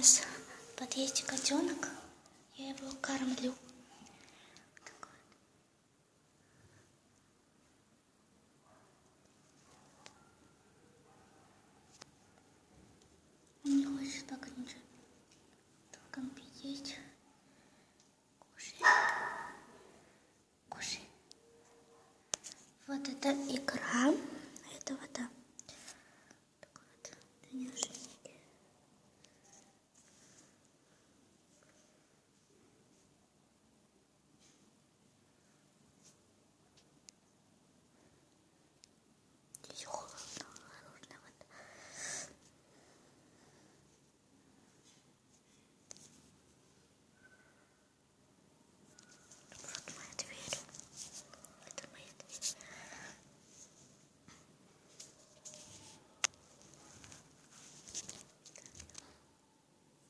нас в подъезде котенок. Я его кормлю. Он не хочет пока